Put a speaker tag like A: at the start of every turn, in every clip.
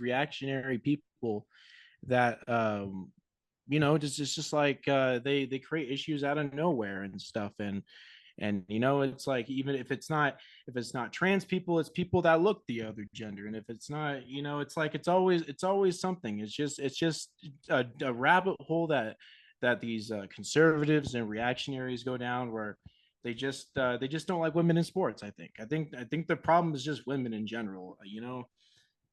A: reactionary people that just like they create issues out of nowhere and stuff. And it's like, even if it's not trans people, it's people that look the other gender. And if it's not, it's like it's always something. It's just a rabbit hole that these conservatives and reactionaries go down, where they just don't like women in sports. I think the problem is just women in general.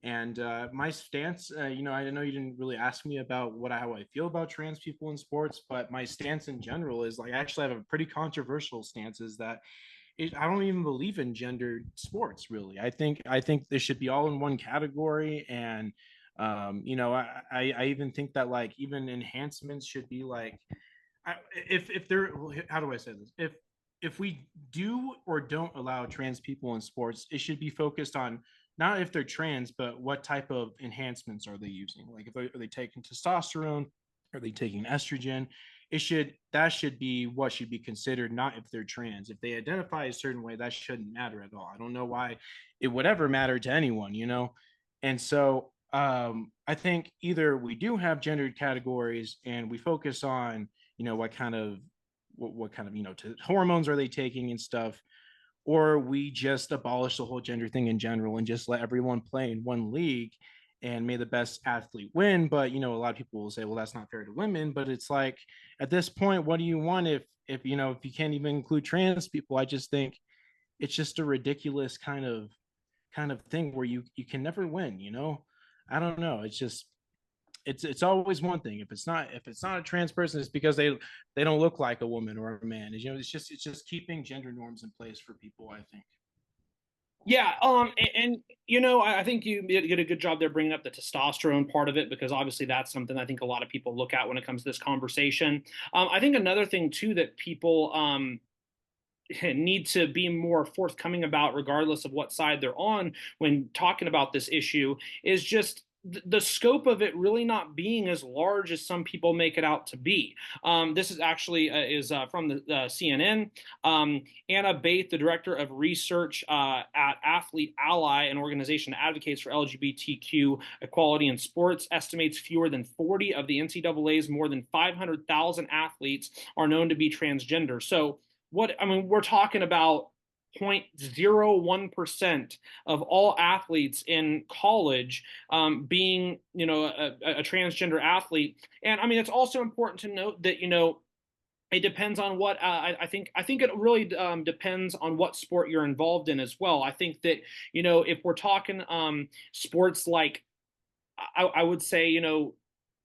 A: And my stance, I know you didn't really ask me about how I feel about trans people in sports, but my stance in general is like, I actually have a pretty controversial stance, is that I don't even believe in gendered sports, really. I think they should be all in one category. And I even think that, like, even enhancements should be like, if they're, how do I say this? If we do or don't allow trans people in sports, it should be focused on not if they're trans, but what type of enhancements are they using? Like, are they taking testosterone? Are they taking estrogen? That should be what should be considered, not if they're trans. If they identify a certain way, that shouldn't matter at all. I don't know why it would ever matter to anyone. And so I think either we do have gendered categories and we focus on what kind of hormones are they taking and stuff, or we just abolish the whole gender thing in general and just let everyone play in one league and may the best athlete win. But a lot of people will say, well, that's not fair to women. But it's like, at this point, what do you want if you can't even include trans people? I just think it's just a ridiculous kind of thing where you can never win. I don't know. It's always one thing. If it's not a trans person, it's because they don't look like a woman or a man. It's just keeping gender norms in place for people, I think.
B: Yeah, and I think you did a good job there bringing up the testosterone part of it, because obviously that's something I think a lot of people look at when it comes to this conversation. I think another thing too that people need to be more forthcoming about, regardless of what side they're on when talking about this issue, is just the scope of it really not being as large as some people make it out to be. This is actually is from the CNN. Anna Bate, the director of research at Athlete Ally, an organization that advocates for LGBTQ equality in sports, estimates fewer than 40 of the NCAA's more than 500,000 athletes are known to be transgender. So we're talking about 0.01% of all athletes in college being, a transgender athlete. And it's also important to note that, it depends on what I think it really depends on what sport you're involved in as well. I think that, if we're talking sports like, I would say,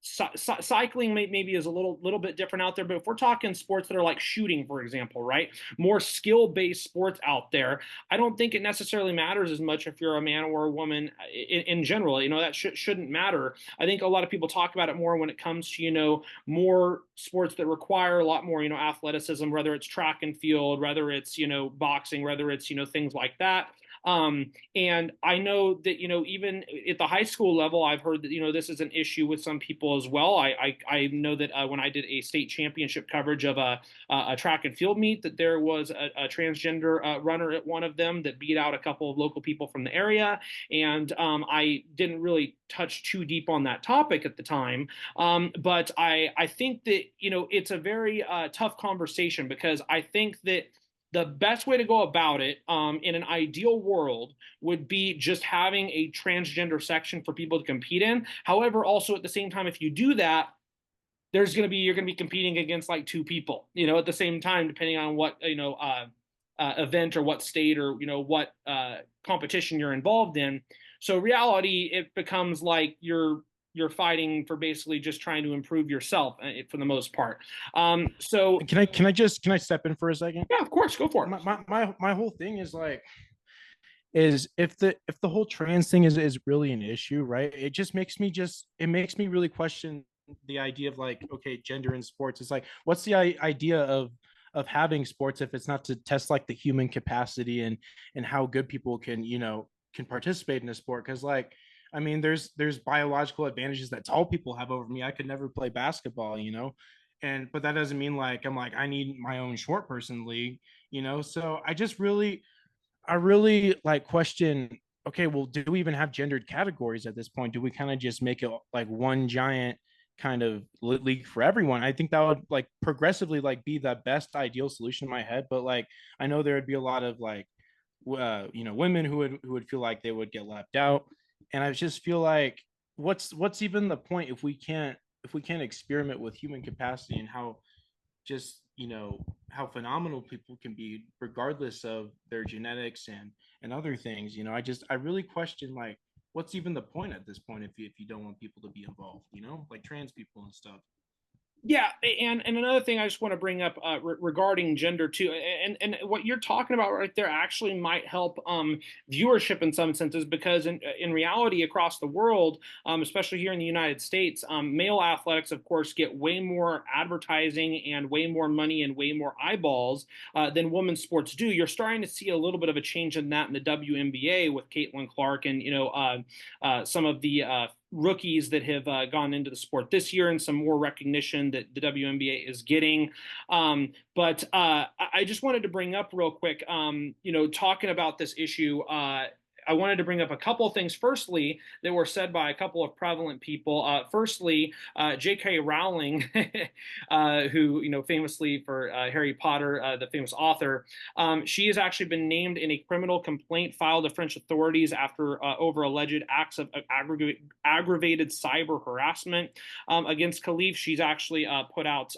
B: cycling maybe is a little bit different out there. But if we're talking sports that are like shooting, for example, right, more skill-based sports out there, I don't think it necessarily matters as much if you're a man or a woman in general. That shouldn't matter. I think a lot of people talk about it more when it comes to, more sports that require a lot more, athleticism, whether it's track and field, whether it's, boxing, whether it's, things like that. And I know that, even at the high school level, I've heard that, this is an issue with some people as well. I know that when I did a state championship coverage of a track and field meet, that there was a transgender runner at one of them that beat out a couple of local people from the area. And I didn't really touch too deep on that topic at the time. But I think that, it's a very tough conversation, because I think that the best way to go about it, in an ideal world, would be just having a transgender section for people to compete in. However, also at the same time, if you do that, you're going to be competing against like two people, at the same time, depending on what, event or what state or, what competition you're involved in. So reality, it becomes like you're fighting for basically just trying to improve yourself, for the most part. So
A: Can I step in for a second?
B: yeah, of course, go for it.
A: My whole thing is like, is if the whole trans thing is really an issue, right? It makes me really question the idea of, like, okay, gender in sports. It's like, what's the idea of having sports if it's not to test like the human capacity and how good people can participate in a sport? Because, like, I mean, there's biological advantages that tall people have over me. I could never play basketball. But that doesn't mean like I'm like I need my own short person league. So I really like question okay, well, do we even have gendered categories at this point? Do we kind of just make it like one giant kind of league for everyone? I think that would like progressively like be the best ideal solution in my head. But like, I know there would be a lot of like, women who would feel like they would get left out, and I just feel like what's even the point if we can't experiment with human capacity and how just how phenomenal people can be regardless of their genetics and other things. I really question like what's even the point at this point if you don't want people to be involved, like trans people and stuff.
B: Yeah, and another thing I just want to bring up regarding gender too, and what you're talking about right there actually might help viewership in some senses, because in reality across the world, especially here in the United States, male athletics of course get way more advertising and way more money and way more eyeballs than women's sports do. You're starting to see a little bit of a change in that in the WNBA with Caitlin Clark and some of the rookies that have gone into the sport this year, and some more recognition that the WNBA is getting. But I just wanted to bring up real quick, talking about this issue. I wanted to bring up a couple of things. Firstly, that were said by a couple of prevalent people. Firstly, J.K. Rowling, who famously for Harry Potter, the famous author, she has actually been named in a criminal complaint filed to French authorities after over alleged acts of aggravated cyber harassment against Khelif. She's actually put out.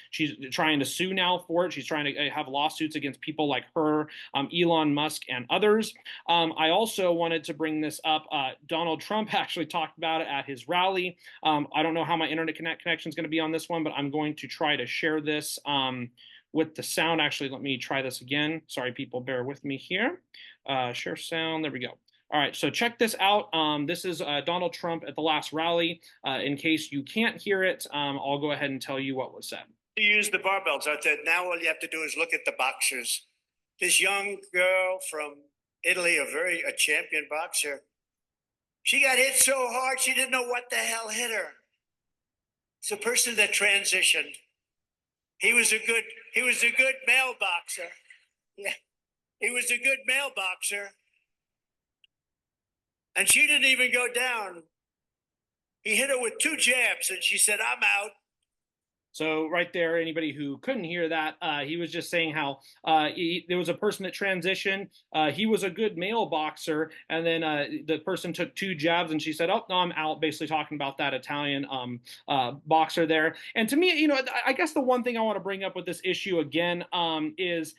B: She's trying to sue now for it. She's trying to have lawsuits against people like her, Elon Musk, and others. I also wanted to bring this up. Donald Trump actually talked about it at his rally. I don't know how my internet connection is going to be on this one, but I'm going to try to share this with the sound. Actually, let me try this again. Sorry, people, bear with me here. Share sound. There we go. All right, so check this out. This is Donald Trump at the last rally. In case you can't hear it, I'll go ahead and tell you what was said.
C: Use the barbells. I said, now all you have to do is look at the boxers. This young girl from Italy, a champion boxer, she got hit so hard she didn't know what the hell hit her. It's a person that transitioned. He was a good male boxer. Yeah, he was a good male boxer. And she didn't even go down. He hit her with 2 jabs, and she said, I'm out.
B: So right there, anybody who couldn't hear that, he was just saying how there was a person that transitioned. He was a good male boxer, and then the person took 2 jabs, and she said, "Oh no, I'm out." Basically talking about that Italian boxer there. And to me, I guess the one thing I want to bring up with this issue again is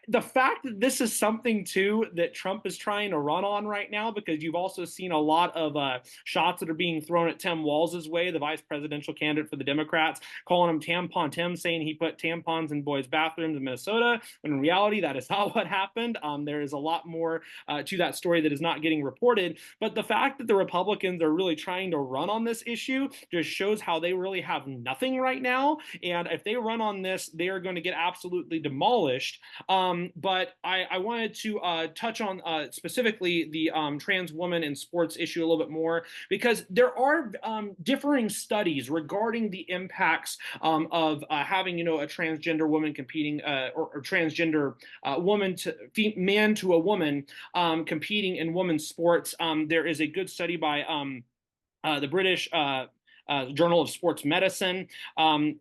B: the fact that this is something too that Trump is trying to run on right now, because you've also seen a lot of shots that are being thrown at Tim Walz's way, the vice presidential candidate for the Democrats, calling him Tampon Tim, saying he put tampons in boys' bathrooms in Minnesota, when in reality that is not what happened. There is a lot more to that story that is not getting reported. But the fact that the Republicans are really trying to run on this issue just shows how they really have nothing right now. And if they run on this, they are going to get absolutely demolished. But I wanted to touch on specifically the trans woman in sports issue a little bit more, because there are differing studies regarding the impacts of having, a transgender woman competing or transgender woman to man to a woman competing in women's sports. There is a good study by the British Journal of Sports Medicine.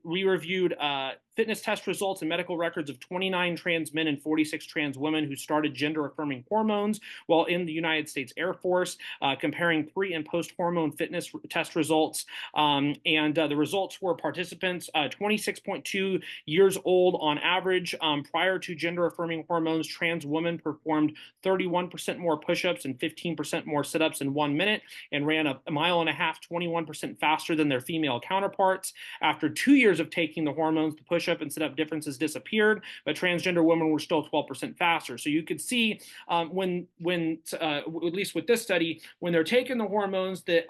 B: We reviewed fitness test results and medical records of 29 trans men and 46 trans women who started gender-affirming hormones while in the United States Air Force, comparing pre- and post-hormone fitness test results. And the results were participants 26.2 years old on average. Prior to gender-affirming hormones, trans women performed 31% more push-ups and 15% more sit-ups in 1 minute, and ran a mile and a half 21% faster than their female counterparts. After 2 years of taking the hormones, the push-up and sit-up differences disappeared, but transgender women were still 12% faster. So you could see when at least with this study, when they're taking the hormones, that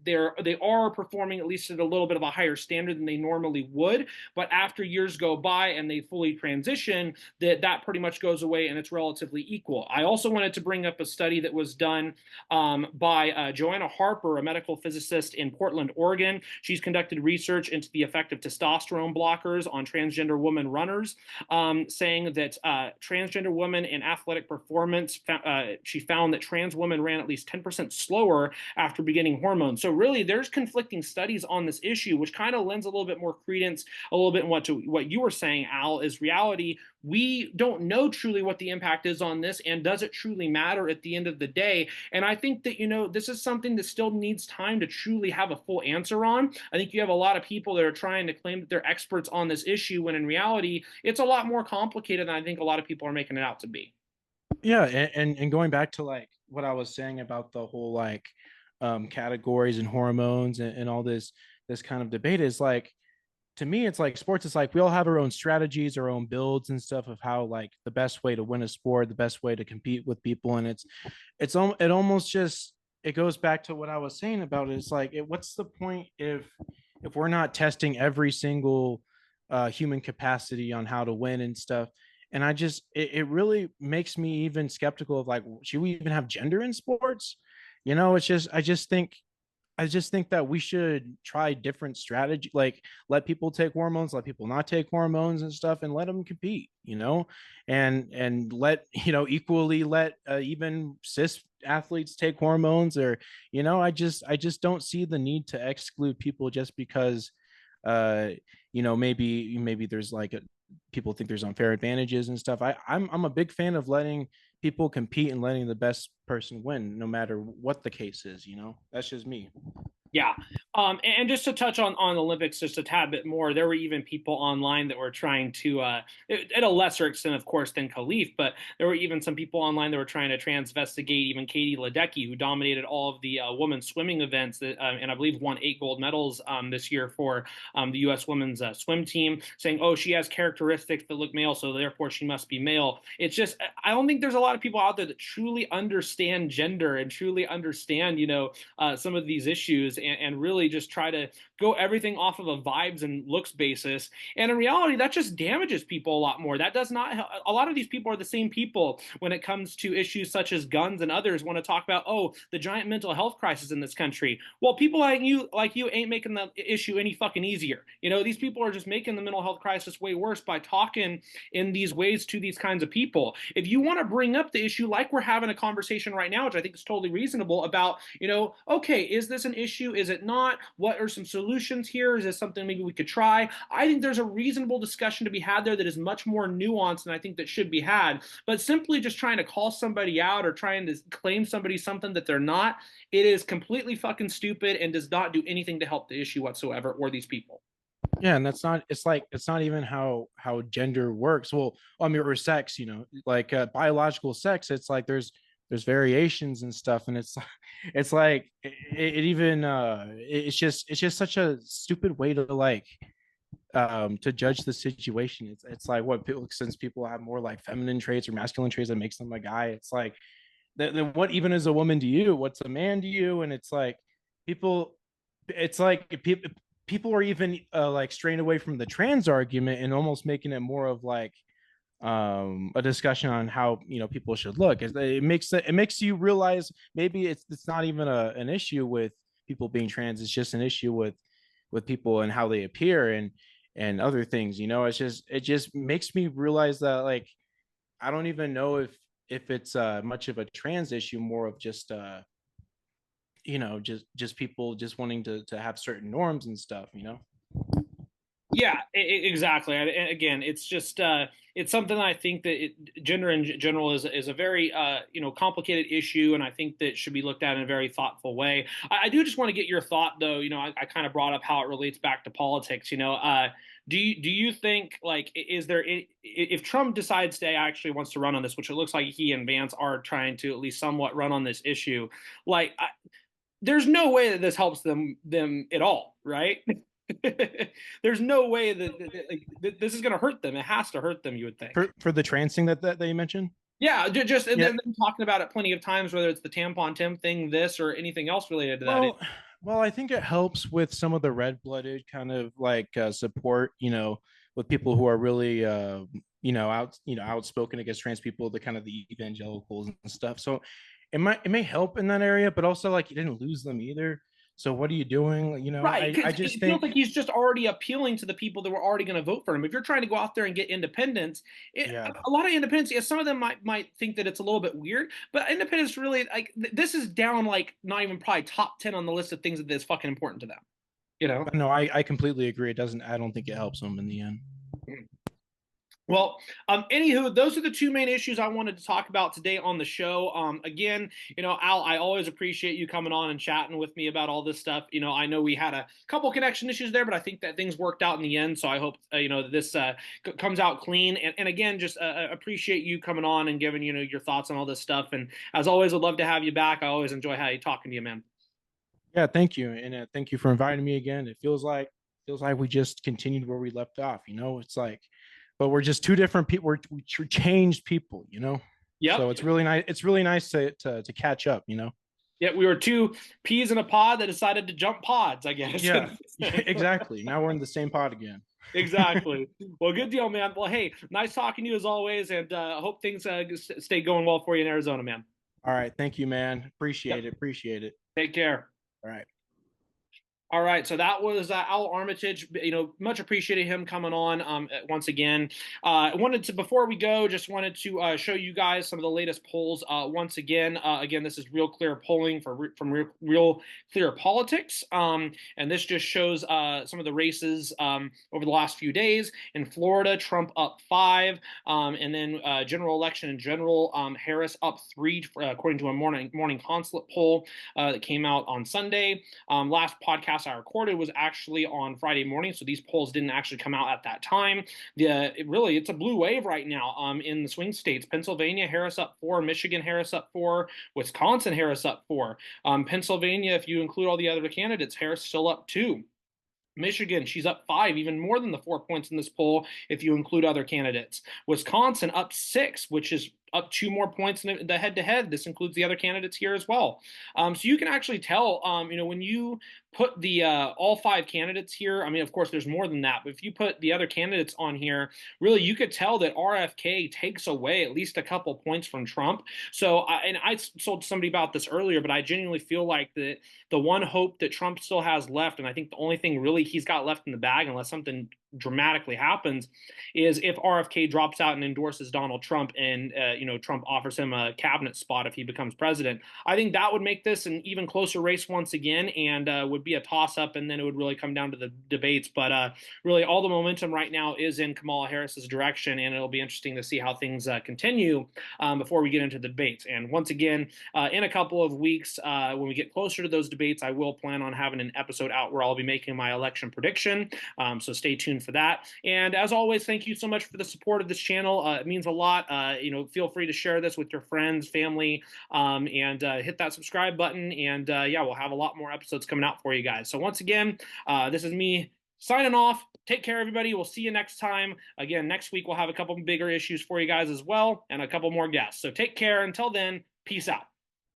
B: they are performing at least at a little bit of a higher standard than they normally would. But after years go by and they fully transition, that pretty much goes away and it's relatively equal. I also wanted to bring up a study that was done by Joanna Harper, a medical physicist in Portland, Oregon. She's conducted research into the effect of testosterone blockers on transgender woman runners, saying that transgender women in athletic performance, she found that trans women ran at least 10% slower after beginning hormones. So really, there's conflicting studies on this issue, which kind of lends a little bit more credence, a little bit what you were saying, Al, is reality. We don't know truly what the impact is on this, and does it truly matter at the end of the day? And I think that, this is something that still needs time to truly have a full answer on. I think you have a lot of people that are trying to claim that they're experts on this issue, when in reality, it's a lot more complicated than I think a lot of people are making it out to be.
A: Yeah, and going back to like what I was saying about the whole like categories and hormones and all this kind of debate is like, to me, it's like sports. It's like we all have our own strategies, our own builds and stuff of how like the best way to win a sport, the best way to compete with people. And it almost just, it goes back to what I was saying about it. It's like, what's the point if we're not testing every single human capacity on how to win and stuff? And it really makes me even skeptical of like, should we even have gender in sports? It's just, I just think that we should try different strategy, like let people take hormones, let people not take hormones and stuff, and let them compete, and let, equally let even cis athletes take hormones, or, I just don't see the need to exclude people just because, maybe there's like people think there's unfair advantages and stuff. I'm a big fan of letting people compete and letting the best person win, no matter what the case is. That's just me.
B: Yeah. And just to touch on Olympics just a tad bit more, there were even people online that were trying to, at a lesser extent, of course, than Khelif, but there were even some people online that were trying to transvestigate even Katie Ledecky, who dominated all of the women's swimming events that, and I believe won 8 gold medals this year for the U.S. women's swim team, saying, oh, she has characteristics that look male, so therefore she must be male. It's just, I don't think there's a lot of people out there that truly understand gender and truly understand, some of these issues, and really just try to go everything off of a vibes and looks basis. And in reality, that just damages people a lot more. That does not help. A lot of these people are the same people when it comes to issues such as guns, and others want to talk about, oh, the giant mental health crisis in this country. Well, people like you ain't making the issue any fucking easier. These people are just making the mental health crisis way worse by talking in these ways to these kinds of people. If you want to bring up the issue like we're having a conversation right now, which I think is totally reasonable, about, okay, is this an issue? Is it not? What are some solutions here? Is this something maybe we could try? I think there's a reasonable discussion to be had there that is much more nuanced, and I think that should be had. But simply just trying to call somebody out or trying to claim somebody something that they're not, it is completely fucking stupid and does not do anything to help the issue whatsoever or these people.
A: Yeah, and it's not even how gender works. Well, I mean, or sex, like biological sex. It's like there's variations and stuff, and it's like it even it's just such a stupid way to like to judge the situation. It's like, what people, since people have more like feminine traits or masculine traits that makes them a guy, it's like, then what even is a woman to you? What's a man to you? And it's like people, it's like people are even like straying away from the trans argument and almost making it more of like a discussion on how people should look. It makes you realize maybe it's not even an issue with people being trans. It's just an issue with people and how they appear and other things. It just makes me realize that, like, I don't even know if it's much of a trans issue, more of just just people just wanting to have certain norms and stuff.
B: Yeah, exactly. And again, it's just it's something I think that gender in general is a very complicated issue, and I think that should be looked at in a very thoughtful way. I do just want to get your thought, though. I kind of brought up how it relates back to politics. Do you think, like, is there, if Trump decides to actually wants to run on this, which it looks like he and Vance are trying to at least somewhat run on this issue, like, there's no way that this helps them at all, right? There's no way that this is going to hurt them. It has to hurt them, you would think.
A: For the trans thing that you mentioned?
B: Yeah, just and then talking about it plenty of times, whether it's the tampon Tim thing, this, or anything else related to that.
A: Well, I think it helps with some of the red-blooded kind of like support, with people who are really outspoken against trans people, the kind of the evangelicals and stuff. So it may help in that area, but also like you didn't lose them either. So what are you doing? You know,
B: Right,
A: I
B: because
A: just
B: it feels
A: think,
B: like he's just already appealing to the people that were already going to vote for him. If you're trying to go out there and get independents,
A: yeah,
B: a lot of independents, yeah, some of them might think that it's a little bit weird, but independents really like this is down like not even probably top 10 on the list of things that is fucking important to them. You know.
A: but no, I completely agree. It doesn't. I don't think it helps them in the end.
B: Well, anywho, those are the two main issues I wanted to talk about today on the show. Again, Al, I always appreciate you coming on and chatting with me about all this stuff. I know we had a couple connection issues there, but I think that things worked out in the end. So I hope, that this comes out clean. And again, just appreciate you coming on and giving, your thoughts on all this stuff. And as always, I'd love to have you back. I always enjoy talking to you, man.
A: Yeah, thank you, and thank you for inviting me again. It feels like we just continued where we left off. It's like, but we're just two different people. We changed people. So
B: Yep.
A: it's really nice. It's really nice to catch up.
B: Yeah, we were two peas in a pod that decided to jump pods, I guess.
A: Yeah, exactly. Now we're in the same pod again.
B: Exactly. Well, good deal, man. Well, hey, nice talking to you as always, and hope things stay going well for you in Arizona, man.
A: All right, thank you, man. Appreciate
B: Yep.
A: it. Appreciate it.
B: Take care.
A: All right.
B: All right, so that was Al Armitage. Much appreciated him coming on once again. Before we go, just wanted to show you guys some of the latest polls. Once again, this is Real Clear polling from Real Clear Politics, and this just shows some of the races over the last few days. In Florida, Trump up 5, and then general election in general, Harris up 3, according to a morning consulate poll that came out on Sunday. Last podcast I recorded was actually on Friday morning, so these polls didn't actually come out at that time. It's a blue wave right now in the swing states. Pennsylvania, Harris up 4, Michigan, Harris up 4, Wisconsin, Harris up 4. Pennsylvania, if you include all the other candidates, Harris still up 2. Michigan, she's up 5, even more than the 4 points in this poll if you include other candidates. Wisconsin up 6, which is up 2 more points in the head-to-head. This includes the other candidates here as well. So you can actually tell, when you put the all 5 candidates here, I mean, of course, there's more than that, but if you put the other candidates on here, really, you could tell that RFK takes away at least a couple points from Trump. So, I told somebody about this earlier, but I genuinely feel like that the one hope that Trump still has left, and I think the only thing really he's got left in the bag, unless something dramatically happens, is if RFK drops out and endorses Donald Trump, and Trump offers him a cabinet spot if he becomes president. I think that would make this an even closer race once again, and would be a toss-up, and then it would really come down to the debates. But really, all the momentum right now is in Kamala Harris's direction, and it'll be interesting to see how things continue before we get into the debates. And once again, in a couple of weeks, when we get closer to those debates, I will plan on having an episode out where I'll be making my election prediction. So stay tuned for that. And as always, thank you so much for the support of this channel. It means a lot. Feel free to share this with your friends, family, and hit that subscribe button. And we'll have a lot more episodes coming out for you guys. So once again, this is me signing off. Take care, everybody. We'll see you next time. Again, next week we'll have a couple bigger issues for you guys as well, and a couple more guests. So take care. Until then, peace out.